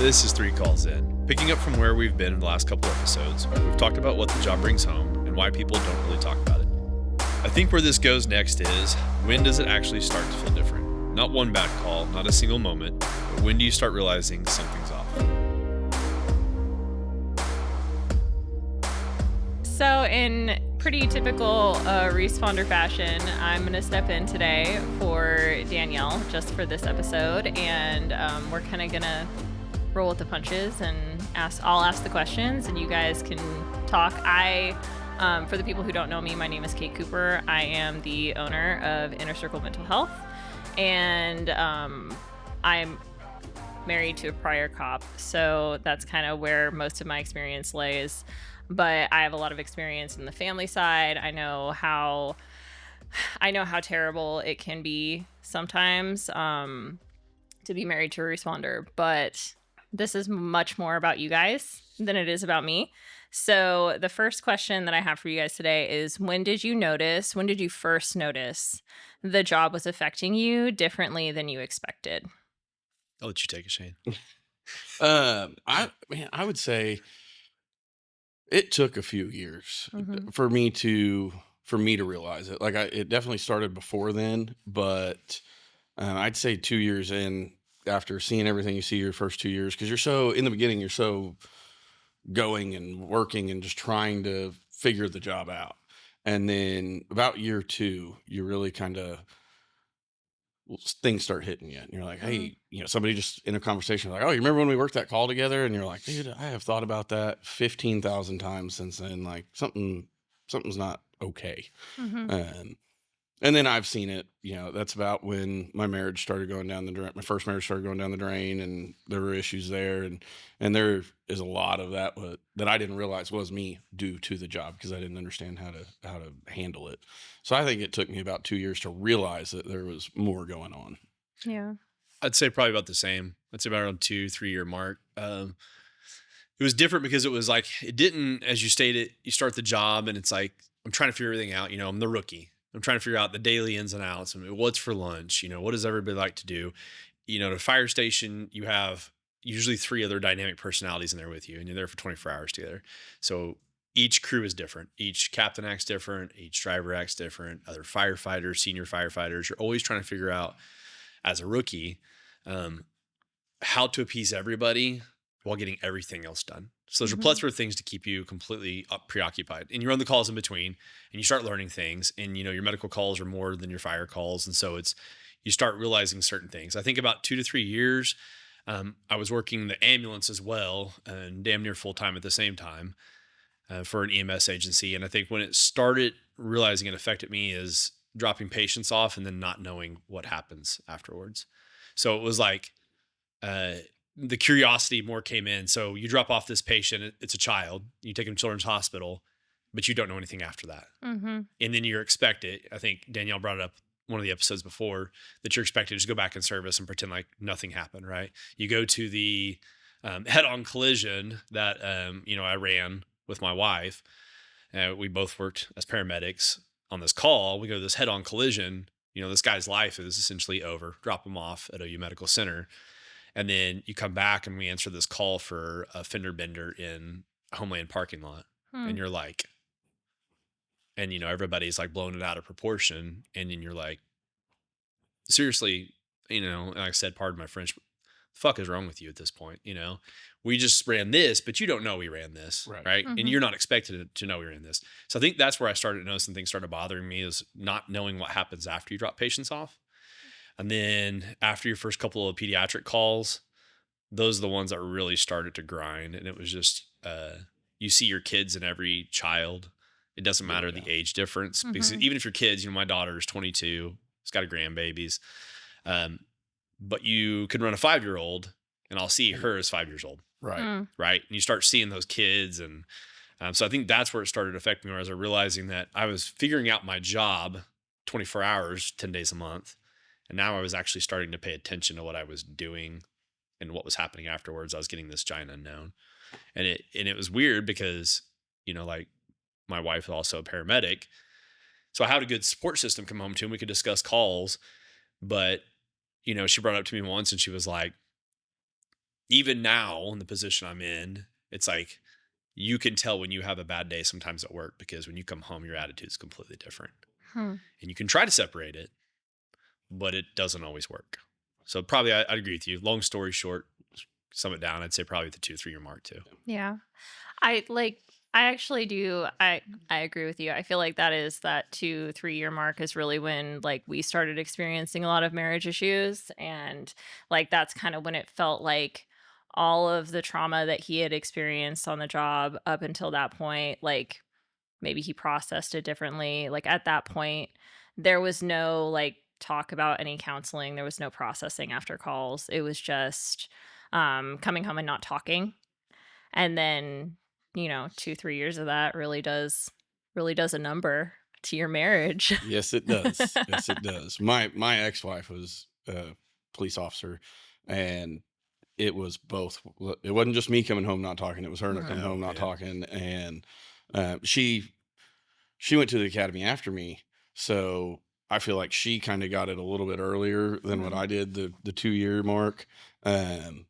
This is 3 Calls In. Picking up from where we've been in the last couple episodes, we've talked about what the job brings home and why people don't really talk about it. I think where this goes next is, when does it actually start to feel different? Not one bad call, not a single moment, but when do you start realizing something's off? So in pretty typical responder fashion, I'm going to step in today for Danielle just for this episode, and we're kind of going to roll with the punches and I'll ask the questions and you guys can talk. For the people who don't know me, my name is Kate Cooper. I am the owner of Inner Circle Mental Health, and I'm married to a prior cop, so that's kind of where most of my experience lays. But I have a lot of experience in the family side. I know how terrible it can be sometimes to be married to a responder. But this is much more about you guys than it is about me. So the first question that I have for you guys today is, when did you first notice the job was affecting you differently than you expected? I'll let you take it, Shane. I would say it took a few years for me to realize it. Like it definitely started before then, but I'd say 2 years in, after seeing everything you see your first 2 years, because in the beginning, you're so going and working and just trying to figure the job out. And then about year 2, you really kind of, things start hitting you. And you're like, hey, somebody just in a conversation, like, oh, you remember when we worked that call together? And you're like, dude, I have thought about that 15,000 times since then. Like something's not okay. And then I've seen it, that's about when my marriage started going down the drain. My first marriage started going down the drain, and there were issues there. And there is a lot of that that I didn't realize was me due to the job, because I didn't understand how to handle it. So I think it took me about 2 years to realize that there was more going on. Yeah. I'd say probably about the same. I'd say about around 2-3 year mark. It was different because it was like, it didn't, as you stated, you start the job and it's like, I'm trying to figure everything out. I'm the rookie. I'm trying to figure out the daily ins and outs. I mean, what's for lunch? What does everybody like to do? At a fire station, you have usually 3 other dynamic personalities in there with you, and you're there for 24 hours together. So each crew is different. Each captain acts different. Each driver acts different. Other firefighters, senior firefighters. You're always trying to figure out, as a rookie, how to appease everybody while getting everything else done. So there's a plethora of things to keep you completely preoccupied, and you run the calls in between, and you start learning things, and your medical calls are more than your fire calls. And so you start realizing certain things. I think about 2 to 3 years, I was working the ambulance as well, and damn near full time at the same time for an EMS agency. And I think when it started realizing it affected me is dropping patients off and then not knowing what happens afterwards. So it was like, the curiosity more came in. So you drop off this patient, it's a child, you take him to Children's Hospital, but you don't know anything after that. And then you're expected, I think Danielle brought it up one of the episodes before, that you're expected to just go back in service and pretend like nothing happened, right? You go to the head-on collision that, I ran with my wife. We both worked as paramedics on this call. We go to this head-on collision. This guy's life is essentially over. Drop him off at OU Medical Center. And then you come back and we answer this call for a fender bender in a Homeland parking lot. And you're like, and everybody's like blowing it out of proportion. And then you're like, seriously, like I said, pardon my French, but the fuck is wrong with you at this point? We just ran this, but you don't know we ran this, right? And you're not expected to know we ran this. So I think that's where I started noticing things started bothering me, is not knowing what happens after you drop patients off. And then after your first couple of pediatric calls, those are the ones that really started to grind. And it was just, you see your kids in every child. It doesn't matter the age difference, because even if your kids, my daughter is 22, she's got a grandbabies, but you could run a 5-year-old and I'll see her as 5 years old. Right. Right. And you start seeing those kids. And so I think that's where it started affecting me, where I was realizing that I was figuring out my job 24 hours, 10 days a month. And now I was actually starting to pay attention to what I was doing and what was happening afterwards. I was getting this giant unknown. And it was weird because, like my wife was also a paramedic. So I had a good support system come home to, and we could discuss calls. But, she brought it up to me once and she was like, even now in the position I'm in, it's like you can tell when you have a bad day sometimes at work because when you come home, your attitude is completely different. Hmm. And you can try to separate it, but it doesn't always work. So probably I'd agree with you. Long story short, sum it down. I'd say probably the 2 3 year mark too. Yeah. I like I actually do I agree with you. I feel like that 2-3 year mark is really when like we started experiencing a lot of marriage issues, and like that's kind of when it felt like all of the trauma that he had experienced on the job up until that point, like maybe he processed it differently. Like at that point, there was no like talk about any counseling. There was no processing after calls. It was just coming home and not talking. And then, 2-3 years of that really does a number to your marriage. Yes, it does. Yes, it does. My ex-wife was a police officer, and it was both. It wasn't just me coming home not talking. It was her not coming Mhm. home not Yeah. talking, and she went to the academy after me, so I feel like she kind of got it a little bit earlier than what Mhm. I did, the 2 year mark. Um,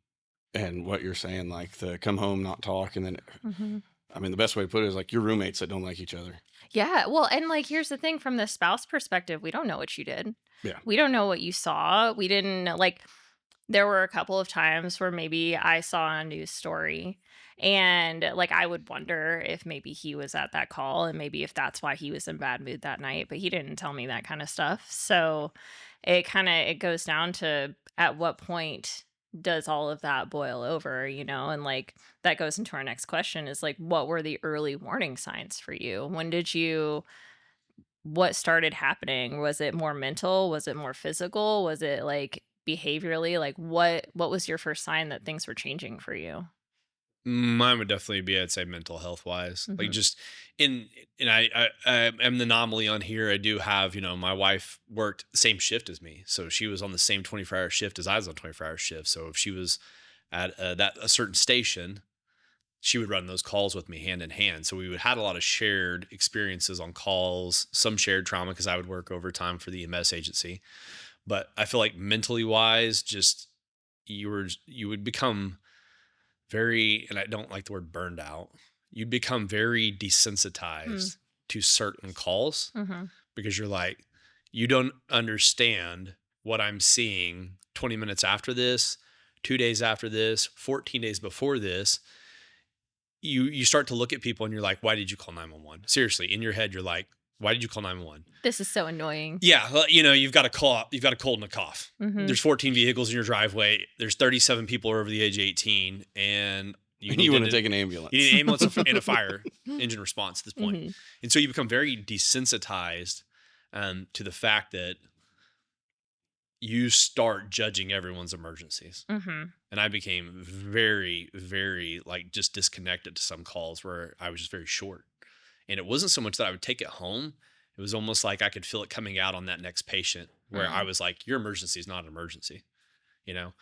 and what you're saying, like the come home not talk, and then Mhm. I mean the best way to put it is like your roommates that don't like each other. Yeah, well, and like here's the thing, from the spouse perspective, we don't know what you did. Yeah. We don't know what you saw. We didn't like there were a couple of times where maybe I saw a news story and like I would wonder if maybe he was at that call and maybe if that's why he was in bad mood that night, but he didn't tell me that kind of stuff. So it goes down to at what point does all of that boil over, and like that goes into our next question is like what were the early warning signs for you? What started happening? Was it more mental? Was it more physical? Was it like behaviorally? Like what was your first sign that things were changing for you? Mine would definitely be, I'd say, mental health wise. Like Mhm. just in, and I am the anomaly on here. I do have, my wife worked the same shift as me, so she was on the same 24-hour shift as I was on 24-hour shift. So if she was at that a certain station, she would run those calls with me hand in hand. So we would had a lot of shared experiences on calls, some shared trauma because I would work overtime for the EMS agency. But I feel like mentally wise, just you would become very, and I don't like the word burned out, you become very Mm. desensitized to certain calls Mhm. because you're like, you don't understand what I'm seeing 20 minutes after this, 2 days after this, 14 days before this. You start to look at people and you're like, why did you call 911? Seriously, in your head, you're like, why did you call 911? This is so annoying. Yeah, well, you've got a cold and a cough. Mhm. There's 14 vehicles in your driveway. There's 37 people over the age of 18, and you And you moved want to into take an you need ambulance. an ambulance and a fire engine response at this point. Mhm. And so you become very desensitized to the fact that you start judging everyone's emergencies. Mhm. And I became very, very like just disconnected to some calls where I was just very short. And it wasn't so much that I would take it home. It was almost like I could feel it coming out on that next patient where I Mm. was like, your emergency is not an emergency, you know?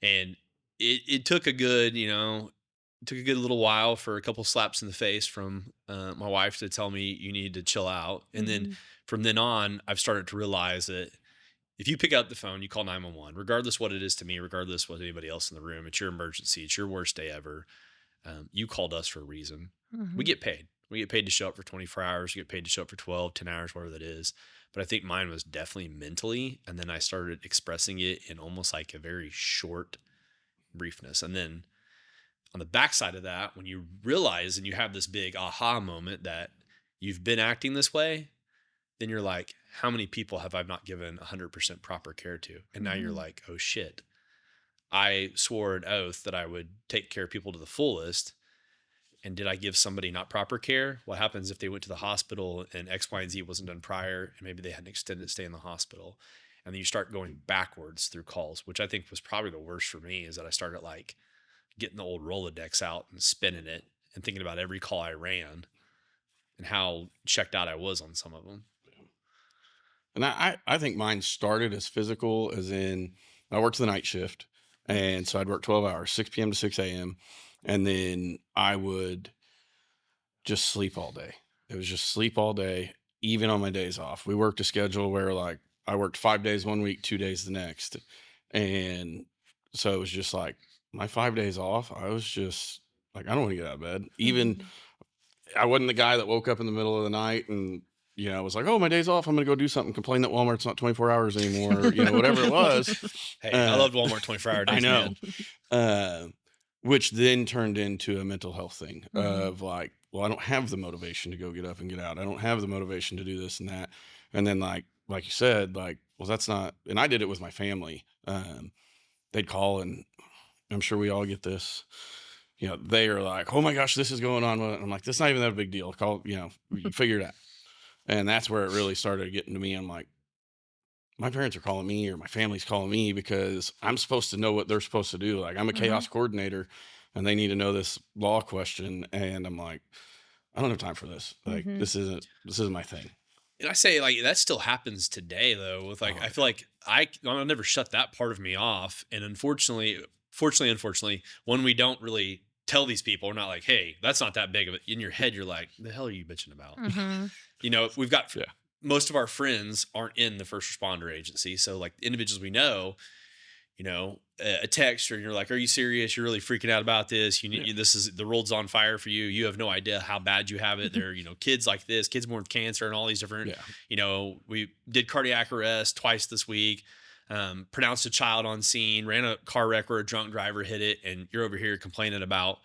And it took a good, took a good little while for a couple slaps in the face from my wife to tell me you need to chill out. And then Mhm. from then on, I've started to realize that if you pick up the phone, you call 911, regardless what it is to me, regardless what anybody else in the room, it's your emergency. It's your worst day ever. You called us for a reason. We Mhm. get paid. We get paid to show up for 24 hours. We get paid to show up for 12, 10 hours, whatever that is. But I think mine was definitely mentally. And then I started expressing it in almost like a very short briefness. And then on the backside of that, when you realize and you have this big aha moment that you've been acting this way, then you're like, how many people have I not given 100% proper care to? And now you're Mhm. like, oh shit. I swore an oath that I would take care of people to the fullest. And did I give somebody not proper care? What happens if they went to the hospital and X, Y, and Z wasn't done prior, and maybe they had an extended stay in the hospital? And then you start going backwards through calls, which I think was probably the worst for me, is that I started like getting the old Rolodex out and spinning it and thinking about every call I ran and how checked out I was on some of them. And I think mine started as physical, as in I worked the night shift. And so I'd work 12 hours, 6 p.m. to 6 a.m. And then I would just sleep all day. It was just sleep all day, even on my days off. We worked a schedule where like I worked 5 days one week, 2 days the next. And so it was just like my 5 days off, I was just like, I don't want to get out of bed. Even Mhm. I wasn't the guy that woke up in the middle of the night and, was like, oh, my day's off. I'm going to go do something, complain that Walmart's not 24 hours anymore, or, whatever it was. Hey, I Uh, loved Walmart 24-hour I days, know. man. Uh, which then turned into a mental health thing Mhm. of like, well, I don't have the motivation to go get up and get out. I don't have the motivation to do this and that. And then like you said, like, well, that's not, and I did it with my family. They'd call and I'm sure we all get this. They are like, "Oh my gosh, this is going on." I'm like, "That's not even that big deal. Call, you figure it out." And that's where it really started getting to me. I'm like, my parents are calling me or my family's calling me because I'm supposed to know what they're supposed to do. Like I'm a Mhm. chaos coordinator and they need to know this law question. And I'm like, I don't have time for this. Like Mhm. this isn't my thing. And I say like that still happens today though. With like, Oh I feel like I'll never shut that part of me off. And unfortunately, when we don't really tell these people, we're not like, hey, that's not that big of it. In your head, you're like, the hell are you bitching about? Mhm. We've got yeah. most of our friends aren't in the first responder agency. So like the individuals we know, a text or you're like, are you serious? You're really freaking out about this. Yeah. This is the world's on fire for you. You have no idea how bad you have it. There are, kids like this, kids born with cancer and all these different, Yeah. we did cardiac arrest twice this week, pronounced a child on scene, ran a car wreck where a drunk driver hit it. And you're over here complaining about,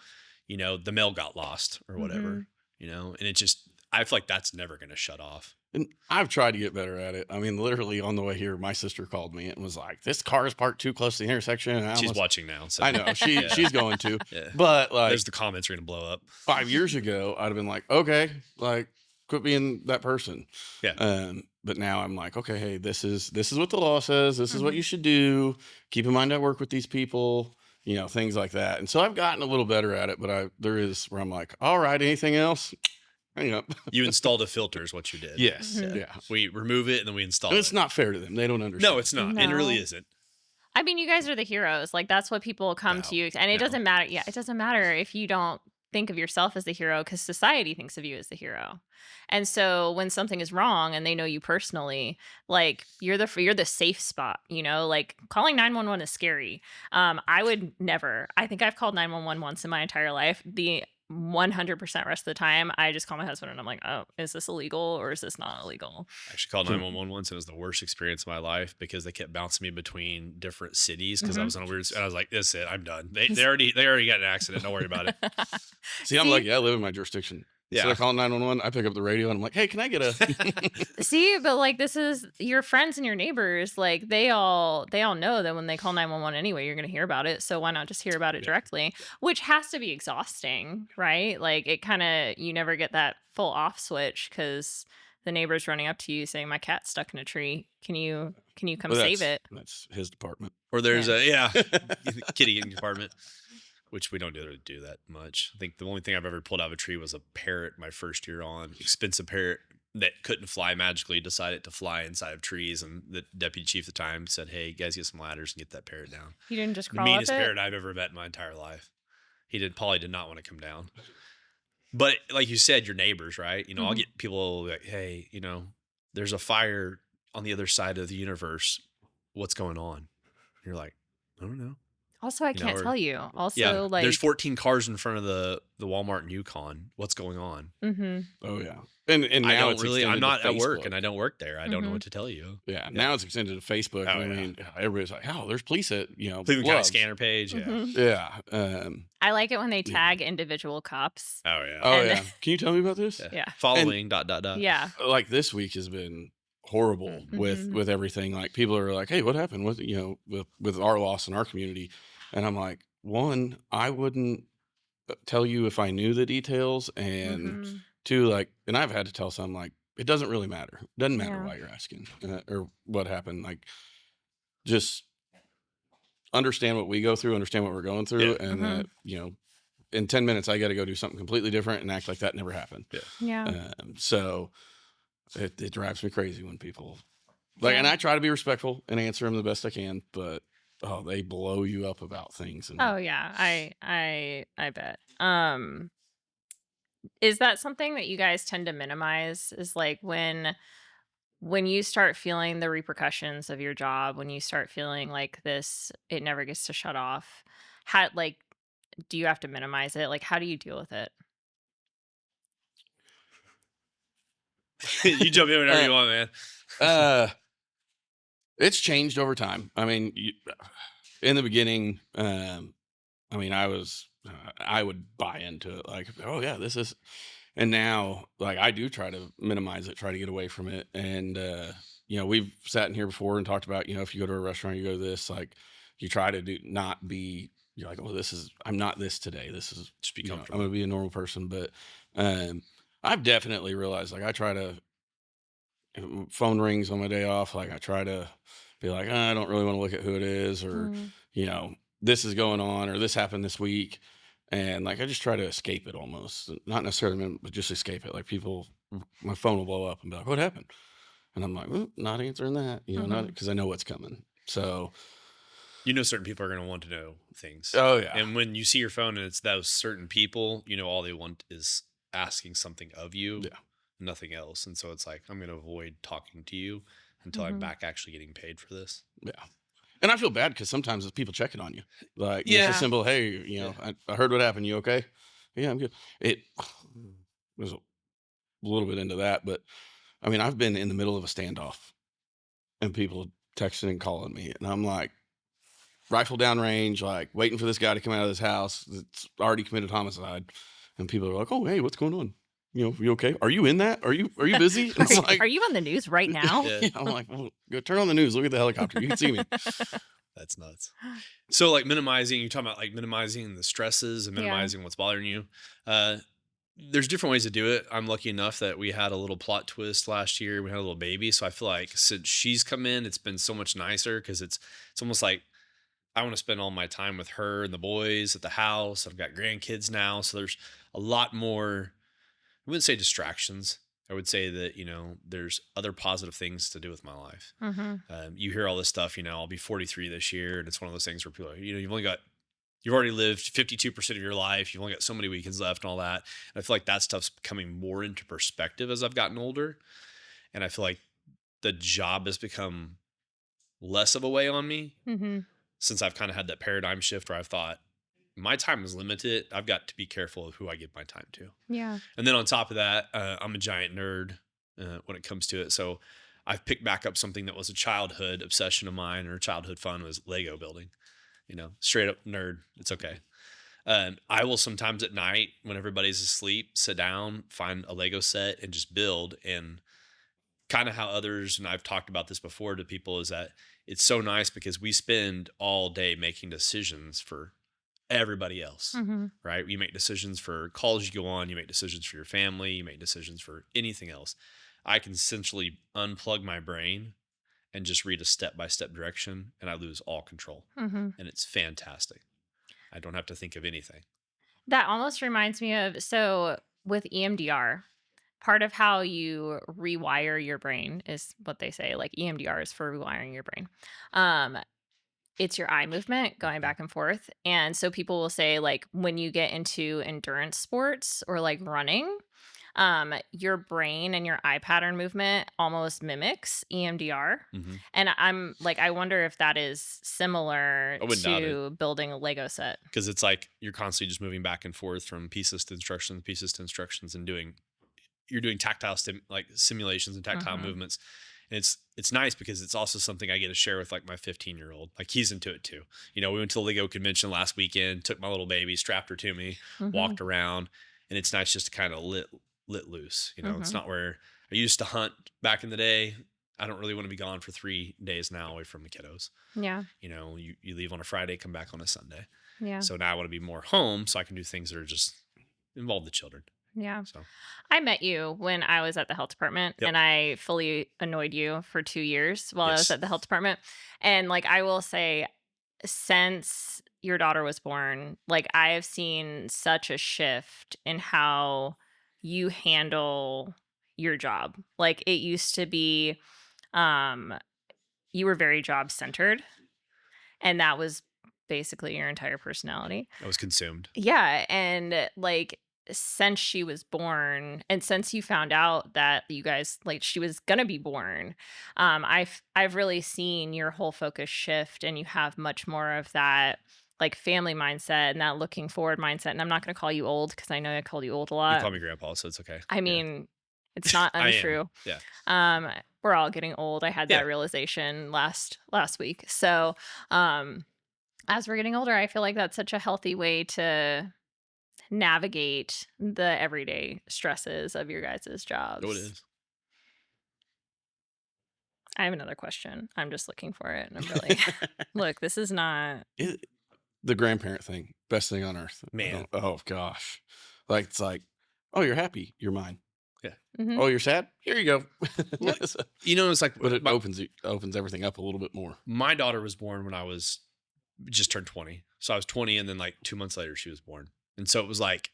the mail got lost or whatever, Mhm. and it just, I feel like that's never going to shut off. And I've tried to get better at it. I mean, literally on the way here, my sister called me and was like, "This car is parked too close to the intersection." And She's watching now. So I know yeah, she's going to, yeah. but like There's the comments are going to blow up. 5 years ago, I'd have been like, okay, like quit being that person. Yeah. But now I'm like, okay, hey, this is what the law says. This is what Mhm. you should do. Keep in mind, I work with these people, things like that. And so I've gotten a little better at it, but there is where I'm like, all right, anything else? Hang up. You installed a filter is what you did. Yes. Mhm. Yeah. We remove it and then we install And it. it's not fair to them. They don't understand. No, it's not. It really No. isn't. I mean, you guys are the heroes. Like that's what people come No, to you, and it no. doesn't matter. Yeah, it doesn't matter if you don't think of yourself as the hero because society thinks of you as the hero. And so when something is wrong and they know you personally, like you're the safe spot. Like calling 911 is scary. I would never. I think I've called 911 once in my entire life. The 100% rest of the time, I just call my husband and I'm like, oh, is this illegal or is this not illegal? I actually called 911 once and it was the worst experience of my life because they kept bouncing me between different cities because I Mhm. was on a weird, and I was like, this is it. I'm done. They already got an accident. Don't worry about it. See, I'm See? like, yeah, I live in my jurisdiction. Instead Yeah. of calling 911, I pick up the radio and I'm like, hey, can I get a See, but like this is your friends and your neighbors, like they all know that when they call 911 anyway, you're going to hear about it. So why not just hear about it Yeah. directly, which has to be exhausting, right? Like it kind of you never get that full off switch cuz the neighbor's running up to you saying my cat's stuck in a tree. Can you come Well, save it? that's his department. Or there's Yeah. kitty getting department, which we don't do that much. I think the only thing I've ever pulled out of a tree was a parrot my first year on. Expensive parrot that couldn't fly magically decided to fly inside of trees. And the deputy chief at the time said, hey, guys, get some ladders and get that parrot down. You didn't just The crawl up meanest it? parrot I've ever met in my entire life. Polly did not want to come down. But like you said, your neighbors, right? I'll Mhm. get people like, hey, there's a fire on the other side of the universe. What's going on? You're like, I don't know. Also, I can't or- tell you. Also, Yeah, like there's 14 cars in front of the Walmart in Yukon. What's going on? Mhm. Oh yeah. And I now don't it's really. I'm extended to not at work, Facebook. and I don't work there. I don't know Mhm. what to tell you. Yeah, now it's extended to Facebook. Oh, I yeah. mean, everybody's like, "Oh, there's police at Cleveland County Love's." scanner page. Yeah. Mhm. Yeah. I like it when they Yeah. tag individual cops. Oh yeah. Oh And- yeah. Can you tell me about this? Yeah. Following ... Yeah. Like this week has been horrible with Mhm. with everything. Like people are like, "Hey, what happened with with our loss in our community?" And I'm like, one, I wouldn't tell you if I knew the details, and Mhm. two, like, and I've had to tell some like it doesn't really matter. It doesn't matter Yeah. why you're asking or what happened. Like, just understand what we go through, understand what we're going through, Yeah. and Mhm. that in 10 minutes I got to go do something completely different and act like that never happened. Yeah. So it drives me crazy when people like, and Yeah. I try to be respectful and answer them the best I can, but they blow you up about things. And Oh yeah. I bet. Is that something that you guys tend to minimize? Is like when when you start feeling the repercussions of your job, when you start feeling like this, it never gets to shut off, how, like, do you have to minimize it? Like, how do you deal with it? You jump in whenever Uh, you want, man. uh, it's changed over time. I mean, in the beginning, I mean, I would buy into it like, oh yeah, this is, and now like I do try to minimize it, try to get away from it. And, we've sat in here before and talked about, if you go to a restaurant, you go to this, like you try to not be, you're like, oh, I'm not this today. This is, Just be I'm comfortable. going to be a normal person. But, um, I've definitely realized like I try to, phone rings on my day off. Like I try to be like, I don't really want to look at who it is, or, Mm. you know, this is going on, or this happened this week. And like, I just try to escape it almost, not necessarily, but just escape it. Like my phone will blow up and be like, what happened? And I'm like, not answering that, not Mhm. because I know what's coming. So, Certain people are going to want to know things. oh yeah. And when you see your phone and it's those certain people, all they want is asking something of you, Yeah. nothing else. And so it's like, I'm going to avoid talking to you until I'm Mhm. back actually getting paid for this. Yeah. And I feel bad because sometimes it's people checking on you. Like, it's Yeah. just simple, hey, Yeah. I heard what happened. You okay? Yeah, I'm good. It was a little bit into that, but I mean, I've been in the middle of a standoff and people texting and calling me, and I'm like, rifle down range, like waiting for this guy to come out of this house that's already committed homicide. And people are like, oh, hey, what's going on? You okay? Are you in that? Are you busy? And it's like, Are you on the news right now? Yeah. yeah, I'm like, well, go turn on the news. Look at the helicopter. You can see me. That's nuts. So like minimizing, you're talking about like minimizing the stresses and Yeah. minimizing what's bothering you. Uh, there's different ways to do it. I'm lucky enough that we had a little plot twist last year. We had a little baby. So I feel like since she's come in, it's been so much nicer because it's almost like I want to spend all my time with her and the boys at the house. I've got grandkids now. So there's a lot more, I wouldn't say distractions. I would say that, there's other positive things to do with my life. Mhm. You hear all this stuff, I'll be 43 this year. And it's one of those things where people are, you've already lived 52% of your life. You've only got so many weekends left and all that. And I feel like that stuff's becoming more into perspective as I've gotten older. And I feel like the job has become less of a weigh on me Mhm. since I've kind of had that paradigm shift where I've thought my time is limited. I've got to be careful of who I give my time to. Yeah. And then on top of that, I'm a giant nerd when it comes to it. So I've picked back up something that was a childhood obsession of mine or childhood fun was Lego building. Straight up nerd. It's okay. I will sometimes at night when everybody's asleep, sit down, find a Lego set and just build. And kind of how others, and I've talked about this before to people, is that it's so nice because we spend all day making decisions for everybody else, Mhm. right? You make decisions for calls you go on, you make decisions for your family, you make decisions for anything else. I can essentially unplug my brain and just read a step-by-step direction and I lose all control. Mhm. And it's fantastic. I don't have to think of anything. That almost reminds me of, so with EMDR, part of how you rewire your brain is what they say, like EMDR is for rewiring your brain. Um, it's your eye movement going Mhm. back and forth. And so people will say, like, when you get into endurance sports or like running, your brain and your eye pattern movement almost mimics EMDR. Mhm. And I'm like, I wonder if that is similar I wouldn't doubt it to building a Lego set. because it's like you're constantly just moving back and forth from pieces to instructions and you're doing tactile like simulations and tactile Mhm. movements. And it's nice because it's also something I get to share with like my 15-year-old. Like he's into it too. We went to the Lego convention last weekend, took my little baby, strapped her to me, Mhm. walked around, and it's nice just to kind of lit loose. It's Mhm. not where I used to hunt back in the day. I don't really want to be gone for 3 days now away from the kiddos. Yeah. You leave on a Friday, come back on a Sunday. Yeah. So now I want to be more home so I can do things that are just involve the children. Yeah. So I met you when I was at the health department Yep. and I fully annoyed you for 2 years while I was Yes. at the health department. And like, I will say, since your daughter was born, like, I have seen such a shift in how you handle your job. Like, it used to be, um, you were very job centered, and that was basically your entire personality. I was consumed. Yeah, and, like, since she was born and since you found out that you guys like she was gonna be born, I've really seen your whole focus shift and you have much more of that like family mindset and that looking forward mindset. And I'm not gonna call you old because I know I called you old a You lot. call me grandpa, so it's okay. I Yeah. mean, it's not I am. untrue. Yeah. Um, we're all getting old. I had Yeah. that realization last week. So as we're getting older, I feel like that's such a healthy way to navigate the everyday stresses of your guys' Oh, it jobs. is. I have another question. I'm just looking for it. And I'm really, look, this is not. It, the grandparent thing, best thing on earth. I Man. oh gosh, like it's like, oh, you're happy, you're mine. Yeah. Mhm. Oh, you're sad. Here you go. Well, you know, it's like But it my, opens everything up a little bit more. my daughter was born when I was just turned 20. So I was 20, and then like 2 months later she was born. And so it was like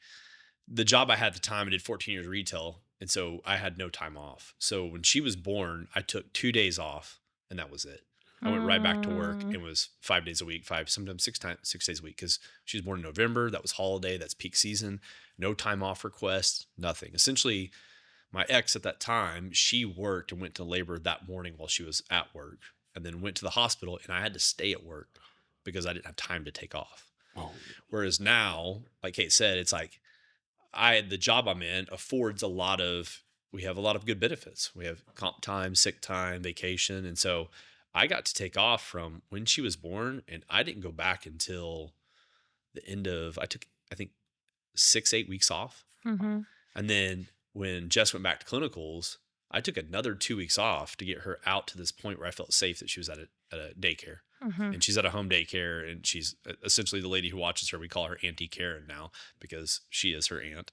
the job I had at the time, I did 14 years retail. And so I had no time off. So when she was born, I took 2 days off, and that was it. I went right back to work and was 5 days a week, sometimes 6 days a week, because she was born in November. That was holiday. That's peak season. No time off request, nothing. Essentially, my ex at that time, she worked and went to labor that morning while she was at work, and then went to the hospital, and I had to stay at work because I didn't have time to take off. Oh, Whereas now, like Kate said, it's like the job I'm in affords we have a lot of good benefits. We have comp time, sick time, vacation. And so I got to take off from when she was born, and I didn't go back until the end of, I took, I think 6-8 weeks off. Mhm. And then when Jess went back to clinicals, I took another 2 weeks off to get her out to this point where I felt safe that she was at a daycare. Mhm. And she's at a home daycare, and she's essentially the lady who watches her. We call her Auntie Karen now because she is her aunt.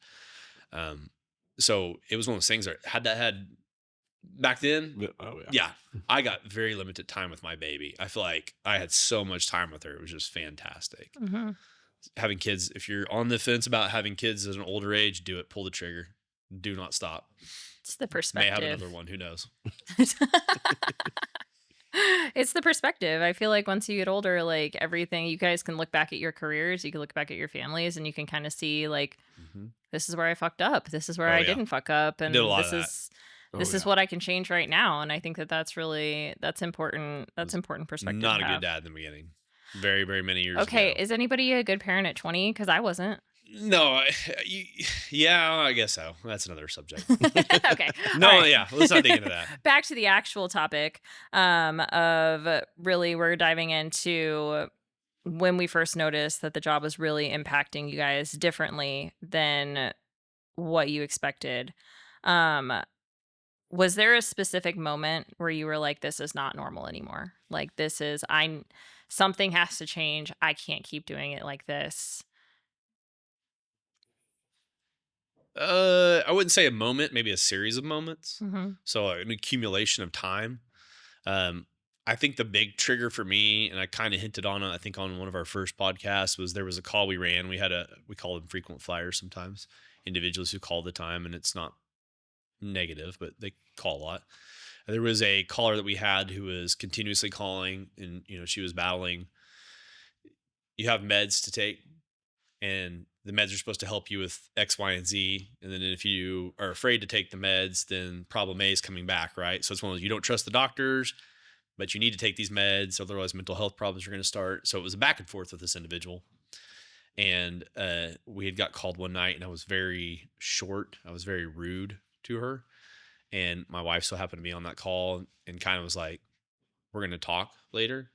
So it was one of those things that had back then. oh yeah. Yeah, I got very limited time with my baby. I feel like I had so much time with her. It was just fantastic. Mhm. Having kids, if you're on the fence about having kids at an older age, do it. Pull the trigger. Do not stop. It's the May perspective. have another one. Who knows? It's the perspective. I feel like once you get older, like everything, you guys can look back at your careers, you can look back at your families, and you can kind of see like Mm-hmm. this is where I fucked up, this is where Oh, I yeah. didn't fuck up, and Did a lot this of that. is Oh, this is yeah. what I can change right now. And I think that that's important. That's important perspective. Not to a have. good dad in the beginning. Very, very many years Okay, ago. is anybody a good parent at 20? Because I wasn't. No, yeah, I guess so. That's another subject. Okay. No, all right. yeah, let's not dig into that. Back to the actual topic of really we're diving into when we first noticed that the job was really impacting you guys differently than what you expected. Was there a specific moment where you were like, this is not normal anymore? Like something has to change. I can't keep doing it like this. I wouldn't say a moment, maybe a series of moments. Mm-hmm. So an accumulation of time. I think the big trigger for me, and I kind of hinted on it, I think on one of our first podcasts, was there was a call we ran. We call them frequent flyers sometimes, individuals who call the time, and it's not negative, but they call a lot. And there was a caller that we had who was continuously calling, and she was battling. You have meds to take, and the meds are supposed to help you with X, Y, and Z. And then if you are afraid to take the meds, then problem A is coming back, right? So it's one of those, you don't trust the doctors, but you need to take these meds, otherwise mental health problems are going to start. So it was a back and forth with this individual. And we had got called one night, and I was very short. I was very rude to her. And my wife so happened to be on that call and kind of was like, we're going to talk later.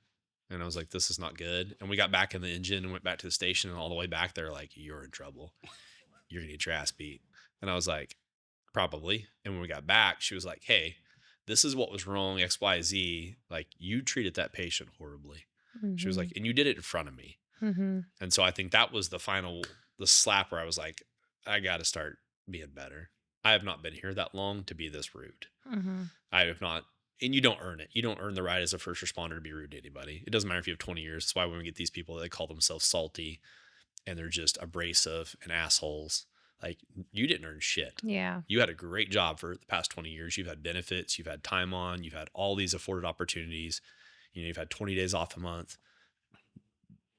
And I was like, this is not good. And we got back in the engine and went back to the station, and all the way back there, like, you're in trouble. You're going to get your ass beat. And I was like, probably. And when we got back, she was like, hey, this is what was wrong, X, Y, Z. Like, you treated that patient horribly. Mm-hmm. She was like, and you did it in front of me. Mm-hmm. And so I think that was the slap where I was like, I got to start being better. I have not been here that long to be this rude. Mm-hmm. I have not. And you don't earn it. You don't earn the right as a first responder to be rude to anybody. It doesn't matter if you have 20 years. That's why when we get these people, they call themselves salty and they're just abrasive and assholes. Like, you didn't earn shit. Yeah. You had a great job for the past 20 years. You've had benefits. You've had time on. You've had all these afforded opportunities. You've had 20 days off a month.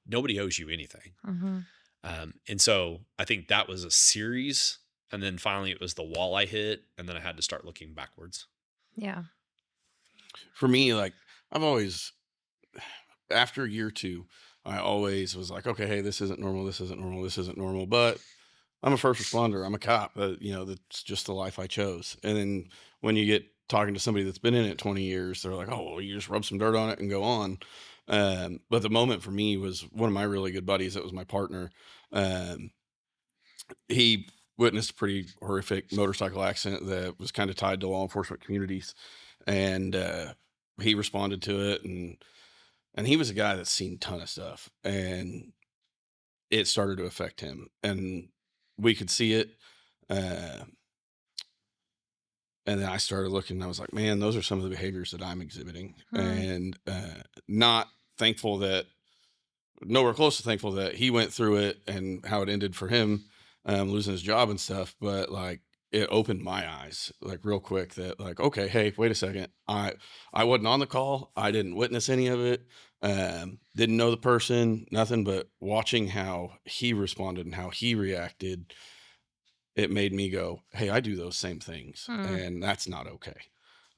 Nobody owes you anything. Mm-hmm. And so I think that was a series. And then finally it was the wall I hit. And then I had to start looking backwards. Yeah. For me, like I've always, after year two, I always was like, okay, hey, this isn't normal. This isn't normal. This isn't normal. But I'm a first responder. I'm a cop. That's just the life I chose. And then when you get talking to somebody that's been in it 20 years, they're like, oh, well, you just rub some dirt on it and go on. But the moment for me was one of my really good buddies. That was my partner. Um, he witnessed a pretty horrific motorcycle accident that was kind of tied to law enforcement communities. And he responded to it. And he was a guy that's seen a ton of stuff. And it started to affect him. And we could see it. Uh, and then I started looking and I was like, man, those are some of the behaviors that I'm exhibiting. Hmm. And not thankful that, nowhere close to thankful that he went through it and how it ended for him, losing his job and stuff. But like, it opened my eyes like real quick that like, okay, hey, wait a second. I wasn't on the call. I didn't witness any of it. Didn't know the person, nothing, but watching how he responded and how he reacted, it made me go, hey, I do those same things Hmm. and that's not okay.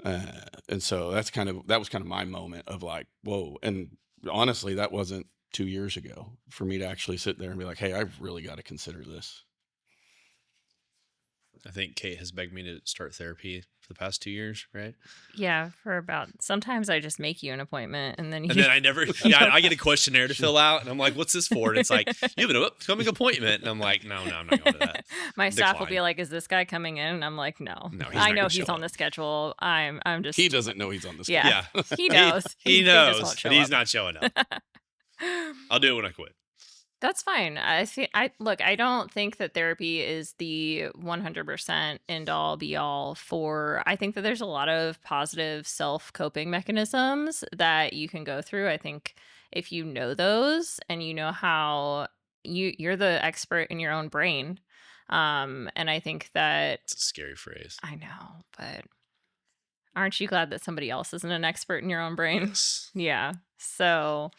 And so that was kind of my moment of like, whoa. And honestly, that wasn't 2 years ago for me to actually sit there and be like, hey, I've really got to consider this. I think Kate has begged me to start therapy for the past 2 years, right? Yeah. For about, sometimes I just make you an appointment and then And you. then I never, yeah, I get a questionnaire to fill out, and I'm like, "What's this for?" And it's like, "You have an upcoming appointment," and I'm like, "No, I'm not going to that." My staff will be Decline. like, "Is this guy coming in?" And I'm like, "No, No, he's I not know going to he's show on up. the schedule. I'm just." He doesn't know he's on the schedule. Yeah, Yeah, he knows. he He just knows, won't show but he's up. not showing up. I'll do it when I quit. That's fine. I see. I look. I don't think that therapy is the 100% end all be all for. I think that there's a lot of positive self coping mechanisms that you can go through. I think if you know those and you know how you're the expert in your own brain, and I think that It's a scary phrase. I know, but aren't you glad that somebody else isn't an expert in your own brain? Yes. Yeah. So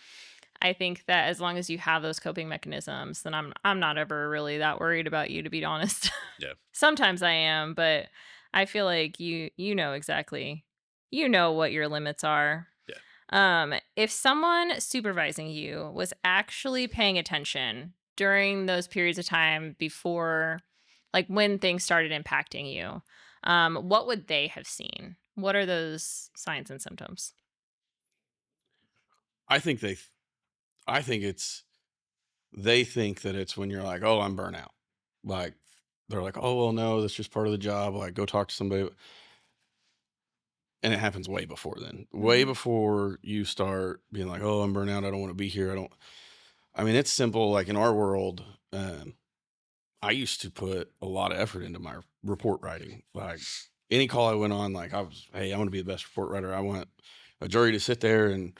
I think that as long as you have those coping mechanisms, then I'm not ever really that worried about you, to be honest. Yeah. Sometimes I am, but I feel like you know exactly, you know what your limits are. Yeah. If someone supervising you was actually paying attention during those periods of time before, like when things started impacting you, what would they have seen? What are those signs and symptoms? I think I think they think that it's when you're like, oh, I'm burnout. Like, they're like, oh, well, no, that's just part of the job. Like, go talk to somebody. And it happens way before then, way Hmm. before you start being like, oh, I'm burnout. I don't want to be here. I mean, it's simple. Like in our world, I used to put a lot of effort into my report writing. Like any call I went on, like hey, I want to be the best report writer. I want a jury to sit there and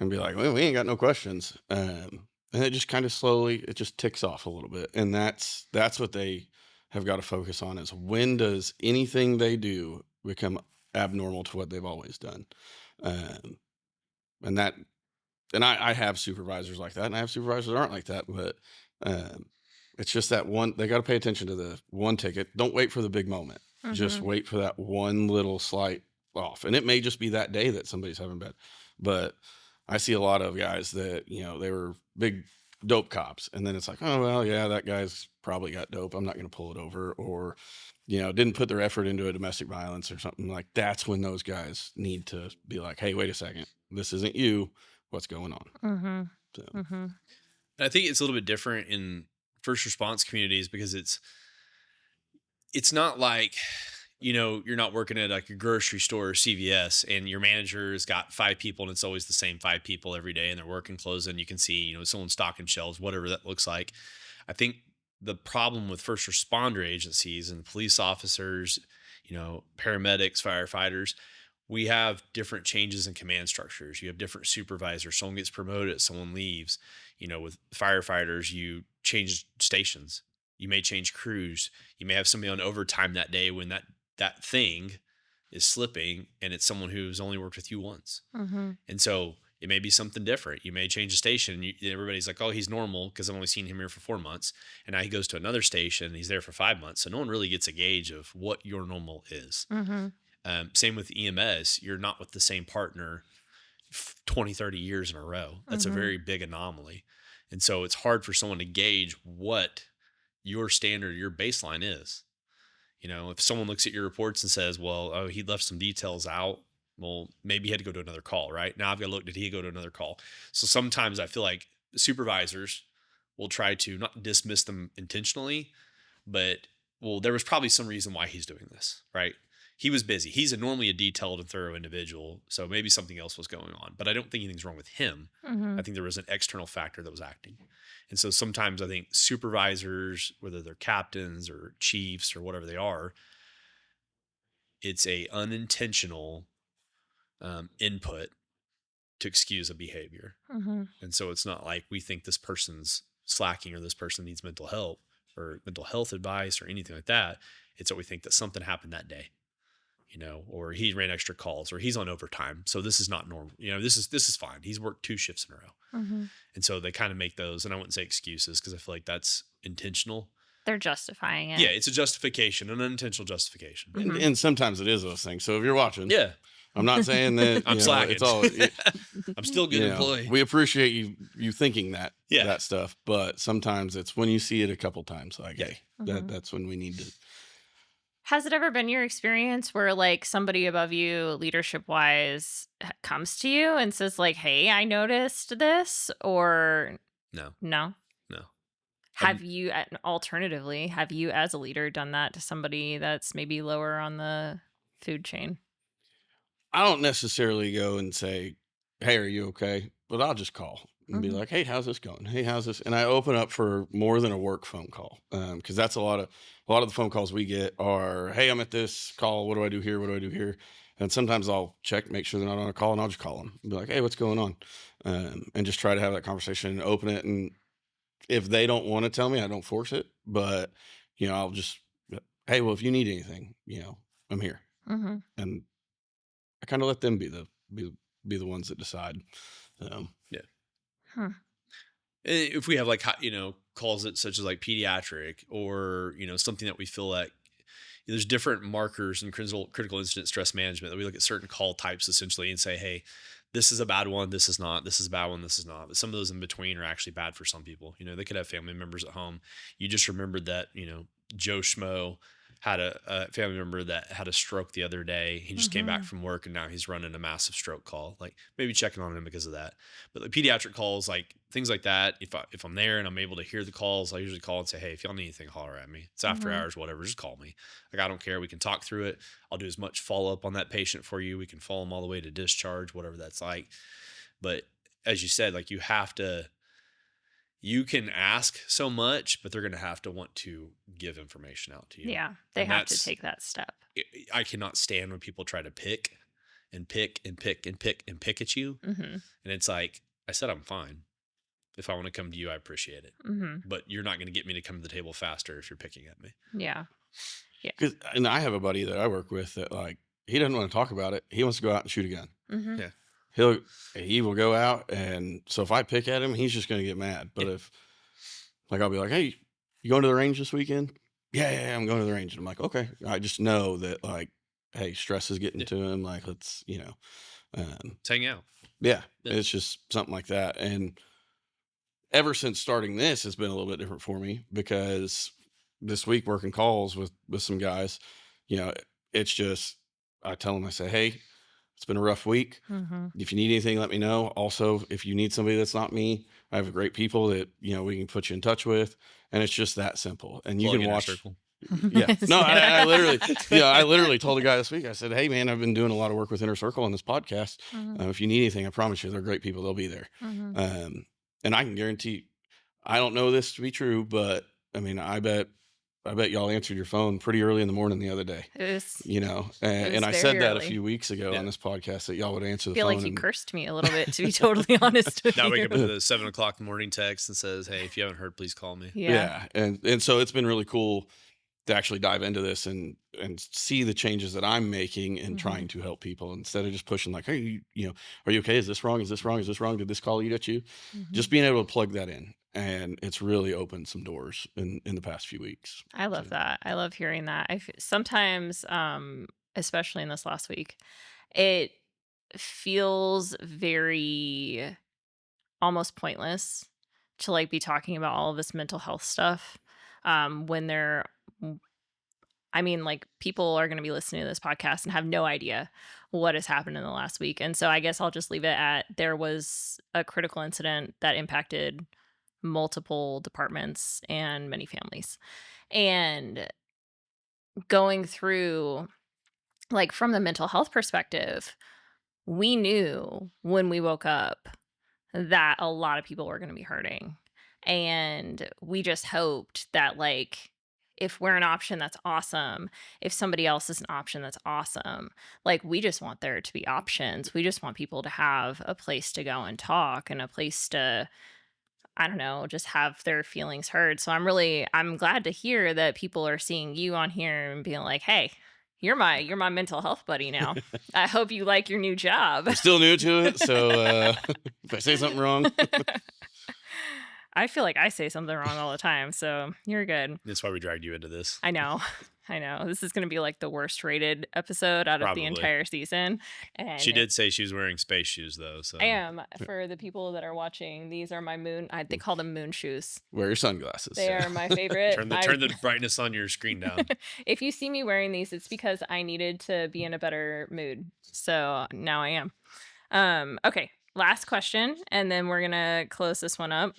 be like, well, we ain't got no questions. And it just kind of slowly, it just ticks off a little bit. And that's what they have got to focus on is when does anything they do become abnormal to what they've always done? Um, and that, and I have supervisors like that, and I have supervisors that aren't like that, but um, it's just that one. They got to pay attention to the one ticket. Don't wait for the big moment. Just Hmm. wait for that one little slight off, and it may just be that day that somebody's having bad. But I see a lot of guys that they were big dope cops, and then it's like, oh well, yeah, that guy's probably got dope. I'm not going to pull it over, or didn't put their effort into a domestic violence or something like. That's when those guys need to be like, hey, wait a second, this isn't you. What's going on? Hmm. So Hmm. I think it's a little bit different in first response communities because it's not like you're not working at like a grocery store or CVS and your manager's got 5 people and it's always the same 5 people every day and they're working clothes and you can see someone stocking shelves, whatever that looks like. I think the problem with first responder agencies and police officers, paramedics, firefighters, we have different changes in command structures. You have different supervisors. Someone gets promoted, someone leaves. With firefighters, you change stations. You may change crews. You may have somebody on overtime that day when that thing is slipping and it's someone who's only worked with you once. Hmm. And so It may be something different. You may change a station. Everybody's like, oh, he's normal because I've only seen him here for 4 months. And now he goes to another station and he's there for 5 months. So no one really gets a gauge of what your normal is. Same with EMS. You're not with the same partner 20, 30 years in a row. That's a very big anomaly. And so it's hard for someone to gauge what your standard, your baseline is. You know, if someone looks at your reports and says, well, oh, he left some details out. Well, maybe he had to go to another call, right? Now I've got to look, did he go to another call? So sometimes I feel like supervisors will try to not dismiss them intentionally, but, well, there was probably some reason why he's doing this, right? He was busy. He's normally a detailed and thorough individual, so maybe something else was going on. But I don't think anything's wrong with him. I think there was an external factor that was acting. And so sometimes I think supervisors, whether they're captains or chiefs or whatever they are, it's a unintentional input to excuse a behavior. And so it's not like we think this person's slacking or this person needs mental help or mental health advice or anything like that. It's that we think that something happened that day, you know, or he ran extra calls or he's on overtime. So this is not normal. You know, this is fine. He's worked 2 shifts in a row. And so they kind of make those, and I wouldn't say excuses because I feel like that's intentional. They're justifying it. Yeah, it's a justification, an unintentional justification. And sometimes it is those things. So if you're watching, Yeah. I'm not saying that I'm slacking. It's all. I'm still a good employee. We appreciate you thinking that Yeah. that stuff, but sometimes it's when you see it a couple times, like, hey, that's when we need to. Has it ever been your experience where like somebody above you leadership wise comes to you and says like, hey, I noticed this, or No. Have you, alternatively, have you as a leader done that to somebody that's maybe lower on the food chain? I don't necessarily go and say, hey, are you okay? But I'll just call and be like, hey, how's this going? Hey, how's this? And I open up for more than a work phone call. Cause that's a lot of the phone calls we get are, hey, I'm at this call. What do I do here? What do I do here? And sometimes I'll check, make sure they're not on a call, and I'll just call them and be like, hey, what's going on? And just try to have that conversation and open it. And if they don't want to tell me, I don't force it, but I'll just, hey, well, if you need anything, I'm here. And I kind of let them be the ones that decide. If we have like, calls that such as like pediatric or, something that we feel like there's different markers in critical incident stress management that we look at certain call types essentially and say, hey, this is a bad one. This is not. This is a bad one. This is not. But some of those in between are actually bad for some people. They could have family members at home. You just remembered that, Joe Schmo had a family member that had a stroke the other day. He just came back from work and now he's running a massive stroke call, like maybe checking on him because of that. But the pediatric calls, like things like that, if I'm there and I'm able to hear the calls, I usually call and say, hey, if y'all need anything, holler at me. It's after hours, whatever, just call me. Like, I don't care. We can talk through it. I'll do as much follow up on that patient for you. We can follow them all the way to discharge, whatever that's like. But as you said, like you can ask so much, but they're going to have to want to give information out to you. Yeah, they have to take that step. I cannot stand when people try to pick and pick and pick and pick and pick at you. And it's like, I said, I'm fine. If I want to come to you, I appreciate it. But you're not going to get me to come to the table faster if you're picking at me. Yeah. And I have a buddy that I work with that, like, he doesn't want to talk about it. He wants to go out and shoot a gun. Yeah. He will go out, and so if I pick at him, he's just going to get mad. But if, like, I'll be like, hey, you going to the range this weekend? Yeah, I'm going to the range. And I'm like, okay. I just know that, like, hey, stress is getting to him. Like, let's, let's hang out. Yeah, it's just something like that. And ever since starting this, it's been a little bit different for me because this week working calls with some guys, it's just, I tell them, I say, hey, it's been a rough week. If you need anything, let me know. Also, if you need somebody that's not me, I have great people that, we can put you in touch with. And it's just that simple. And you can watch. Yeah. No, I literally told a guy this week, I said, hey, man, I've been doing a lot of work with Inner Circle on this podcast. If you need anything, I promise you, they're great people. They'll be there. And I can guarantee, I don't know this to be true, but I mean, I bet y'all answered your phone pretty early in the morning the other day. And I said that a few weeks ago on this podcast that y'all would answer the phone. I feel like you cursed me a little bit, to be totally honest with you. Now I wake up with a 7:00 in the morning text and says, hey, if you haven't heard, please call me. Yeah. And so it's been really cool to actually dive into this and see the changes that I'm making and Mhm. trying to help people instead of just pushing like, hey, are you okay? Is this wrong? Is this wrong? Is this wrong? Did this call eat at you? Mhm. Just being able to plug that in. And it's really opened some doors in the past few weeks. I So, love that. I love hearing that. Sometimes, especially in this last week, it feels very almost pointless to like be talking about all of this mental health stuff when they're I mean, like, people are going to be listening to this podcast and have no idea what has happened in the last week. And so I guess I'll just leave it at there was a critical incident that impacted multiple departments and many families. And going through, like, from the mental health perspective, we knew when we woke up that a lot of people were going to be hurting. And we just hoped that, like, if we're an option, that's awesome. If somebody else is an option, that's awesome. Like, we just want there to be options. We just want people to have a place to go and talk and a place to, I don't know, just have their feelings heard. So I'm glad to hear that people are seeing you on here and being like, hey, you're my mental health buddy now. I hope you like your new job. I'm still new to it. So if I say something wrong, I feel like I say something wrong all the time, so you're good. That's why we dragged you into this. I know. I know. This is going to be like the worst rated episode out of the Probably. entire season. And She did say she was wearing space shoes though. So I am. For the people that are watching, these are my they call them moon shoes. wear your sunglasses. They are my favorite. turn the brightness on your screen down. If you see me wearing these, it's because I needed to be in a better mood. So now I am. Okay, last question, and then we're going to close this one up.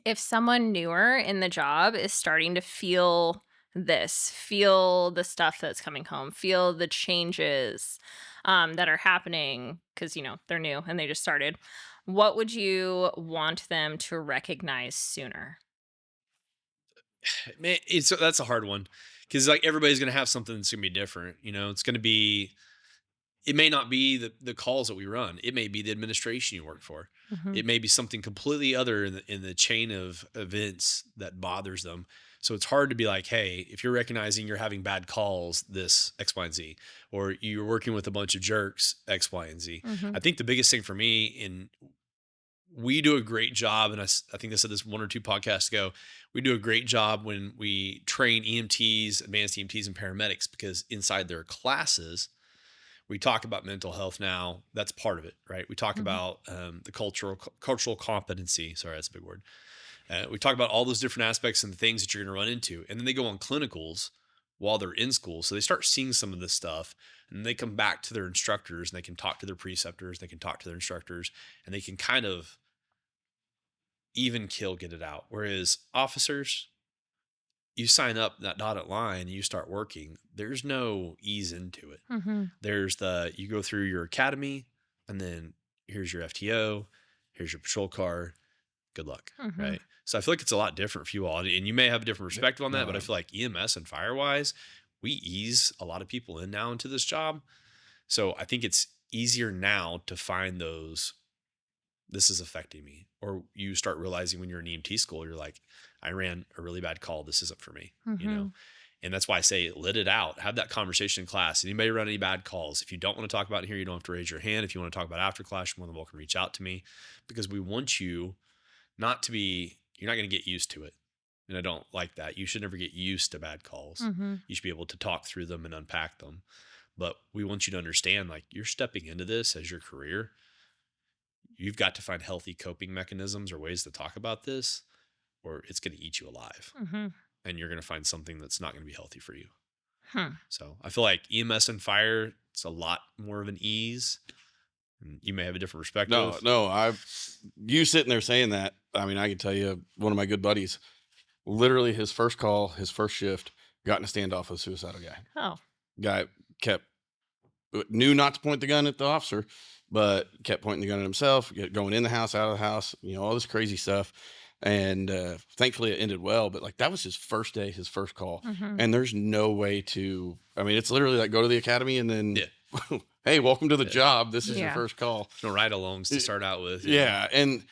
If someone newer in the job is starting to feel the stuff that's coming home, feel the changes that are happening because, they're new and they just started, what would you want them to recognize sooner? Man, that's a hard one because like everybody's gonna have something that's gonna be different. It's gonna be. It may not be the calls that we run. It may be the administration you work for. Mhm. It may be something completely other in the chain of events that bothers them. So it's hard to be like, hey, if you're recognizing you're having bad calls, this X, Y, and Z, or you're working with a bunch of jerks, X, Y, and Z. Mhm. I think the biggest thing for me we do a great job, and I think I said this 1 or 2 podcasts ago, we do a great job when we train EMTs, advanced EMTs, and paramedics because inside their classes, we talk about mental health now. That's part of it, right? We talk Mhm. about the cultural competency. Sorry, that's a big word. We talk about all those different aspects and the things that you're going to run into. And then they go on clinicals while they're in school. So they start seeing some of this stuff and they come back to their instructors and they can talk to their preceptors. They can talk to their instructors and they can kind of even get it out. Whereas officers, you sign up that dotted line, you start working. There's no ease into it. Mhm. There's you go through your academy and then here's your FTO, here's your patrol car. Good luck. Mhm. Right. So I feel like it's a lot different for you all. And you may have a different perspective on that, but I No. feel like EMS and Firewise, we ease a lot of people in now into this job. So I think it's easier now to find those, this is affecting me. Or you start realizing when you're in EMT school, you're like, I ran a really bad call. This isn't for me, Mhm. And that's why I say let it out. Have that conversation in class. Anybody run any bad calls? If you don't want to talk about it here, you don't have to raise your hand. If you want to talk about it after class, you're more than welcome to reach out to me because we want you not to be, you're not going to get used to it. And I don't like that. You should never get used to bad calls. Mhm. You should be able to talk through them and unpack them. But we want you to understand, like, you're stepping into this as your career. You've got to find healthy coping mechanisms or ways to talk about this, or it's going to eat you alive. Mhm. And you're going to find something that's not going to be healthy for you. Hmm. So I feel like EMS and fire, it's a lot more of an ease. And you may have a different perspective. No, you sitting there saying that. I mean, I can tell you, one of my good buddies, literally his first call, his first shift, got in a standoff with a suicidal guy. Oh. Guy knew not to point the gun at the officer, but kept pointing the gun at himself, going in the house, out of the house, all this crazy stuff. And thankfully it ended well, but like that was his first day, his first call. Mhm. And there's no way to, I mean, it's literally like go to the academy and then, hey, welcome to the job. This is your Yeah. first call. No ride alongs to start out with. Yeah. And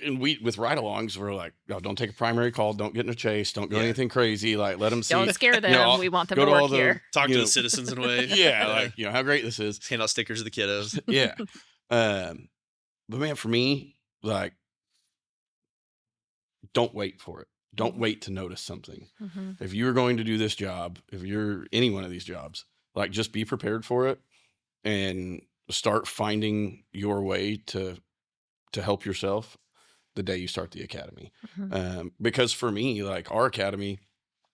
and we with ride-alongs, we're like, no, don't take a primary call, don't get in a chase, don't go Yeah. anything crazy, like let them see. Don't scare them. all- We want them go to to all work the- here. Talk you to know, the citizens and wave. Yeah, like how great this is. Hand out stickers to the kiddos. Yeah. But man, for me, like, don't wait for it. Don't wait to notice something. Mm-hmm. If you're going to do this job, if you're any one of these jobs, like just be prepared for it and start finding your way to help yourself the day you start the academy. Mm-hmm. Because for me, like our academy,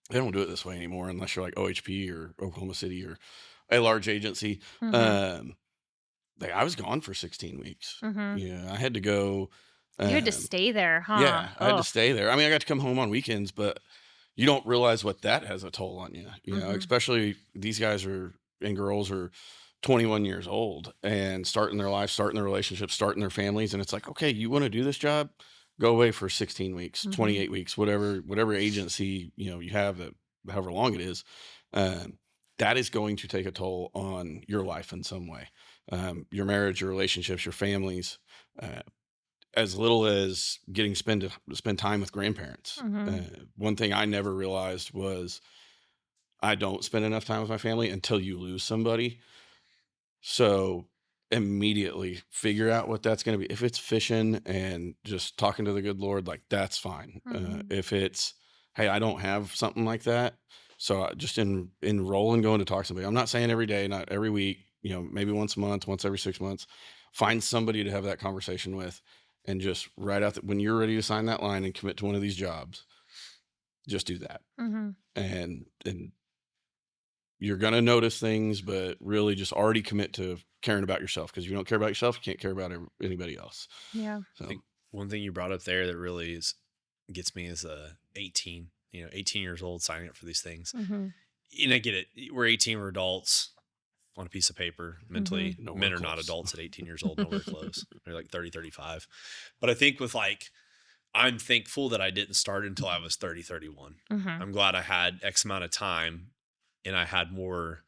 they don't do it this way anymore unless you're like OHP or Oklahoma City or a large agency. Mm-hmm. I was gone for 16 weeks. Mm-hmm. Yeah, I had to go. You had to stay there, huh? Yeah, I had Oh. to stay there. I mean, I got to come home on weekends, but you don't realize what that has a toll on you. You know, Mhm. especially these guys and girls are 21 years old and starting their life, starting their relationships, starting their families, and it's like, okay, you want to do this job? Go away for 16 weeks, Mhm. 28 weeks, whatever agency you have, that however long it is. That is going to take a toll on your life in some way, your marriage, your relationships, your families. As little as getting to spend time with grandparents. Mhm. One thing I never realized was I don't spend enough time with my family until you lose somebody. So immediately figure out what that's going to be. If it's fishing and just talking to the good Lord, like that's fine. Mhm. If it's, hey, I don't have something like that, so just enroll and going to talk to somebody. I'm not saying every day, not every week. Maybe once a month, once every 6 months. Find somebody to have that conversation with, and just write out that when you're ready to sign that line and commit to one of these jobs, just do that. Mhm. And you're going to notice things, but really just already commit to caring about yourself, because if you don't care about yourself, you can't care about anybody else. Yeah. So I think one thing you brought up there that really gets me is 18. 18 years old signing up for these things. Mm-hmm. And I get it. We're 18. We're adults on a piece of paper. Mentally, Nowhere men are not close. adults at 18 years old. Nowhere close. They're like 30, 35. But I think I'm thankful that I didn't start until I was 30, 31. Mm-hmm. I'm glad I had X amount of time and I had more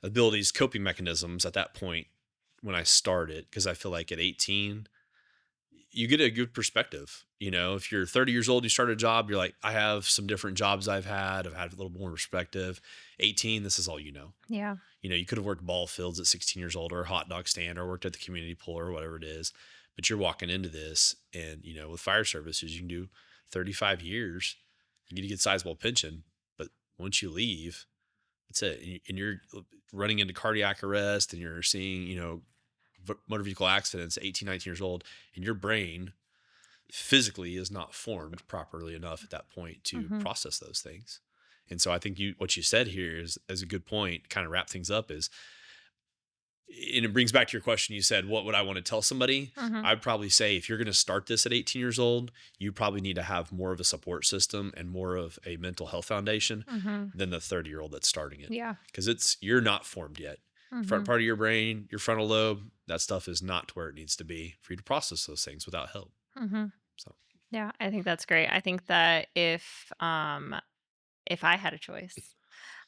abilities, coping mechanisms at that point when I started, because I feel like at 18, you get a good perspective. If you're 30 years old, you start a job, you're like, I have some different jobs I've had a little more perspective. 18, this is all you know. Yeah. You could have worked ball fields at 16 years old or a hot dog stand or worked at the community pool or whatever it is. But you're walking into this and, with fire services, you can do 35 years, you get a good sizable pension. But once you leave, that's it. And you're running into cardiac arrest and you're seeing, motor vehicle accidents at 18, 19 years old, and your brain physically is not formed properly enough at that point to Mhm. process those things. And so I think what you said here is a good point, kind of wrap things up, and it brings back to your question. You said, what would I want to tell somebody? Mhm. I'd probably say if you're going to start this at 18 years old, you probably need to have more of a support system and more of a mental health foundation Mhm. than the 30-year-old that's starting it. Yeah. Because you're not formed yet. Front Mhm. part of your brain, your frontal lobe, that stuff is not to where it needs to be for you to process those things without help. Mhm. So Yeah, I think that's great. I think that if I had a choice,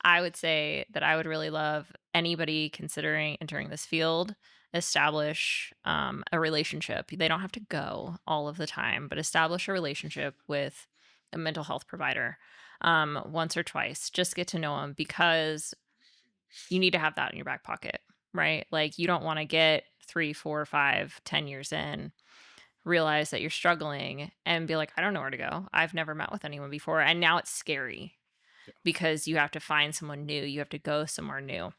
I would say that I would really love anybody considering entering this field establish a relationship. They don't have to go all of the time, but establish a relationship with a mental health provider once or twice. Just get to know them, because you need to have that in your back pocket, right? Like, you don't want to get 3, 4, 5, 10 years in, realize that you're struggling and be like, I don't know where to go. I've never met with anyone before. And now it's scary because you have to find someone new. You have to go somewhere new.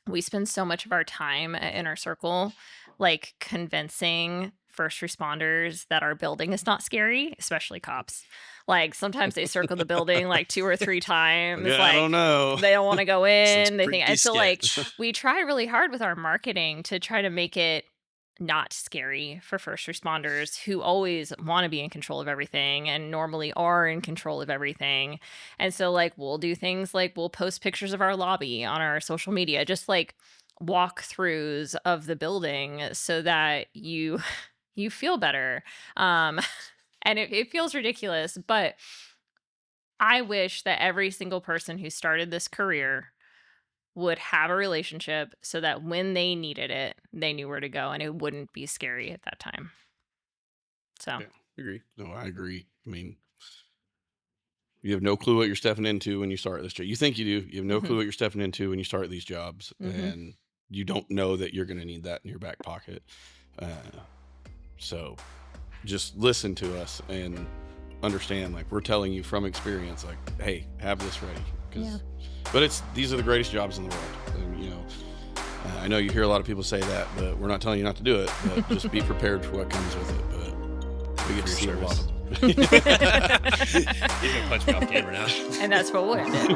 We spend so much of our time in our circle, like, convincing first responders that our building is not scary, especially cops. Like, sometimes they circle the building like 2 or 3 times. Yeah, like, I don't know. they don't want to go in. They think, pretty and so like sketch. we try really hard with our marketing to try to make it not scary for first responders who always want to be in control of everything and normally are in control of everything. And so, like, we'll do things like we'll post pictures of our lobby on our social media, just like walkthroughs of the building, so that you feel better. And it feels ridiculous, but I wish that every single person who started this career would have a relationship so that when they needed it, they knew where to go and it wouldn't be scary at that time. So, Yeah. Agree. No, I agree. I mean, you have no clue what you're stepping into when you start this job. You think you do. You have no clue what you're stepping into when you start these jobs, and you don't know that you're going to need that in your back pocket. So just listen to us and understand, like, we're telling you from experience, like, hey, have this ready. But these are the greatest jobs in the world. And, you know, I know you hear a lot of people say that, but we're not telling you not to do it. But just be prepared for what comes with it. But we get to see a lot of them. He's gonna punch me off camera now. And that's what we're doing.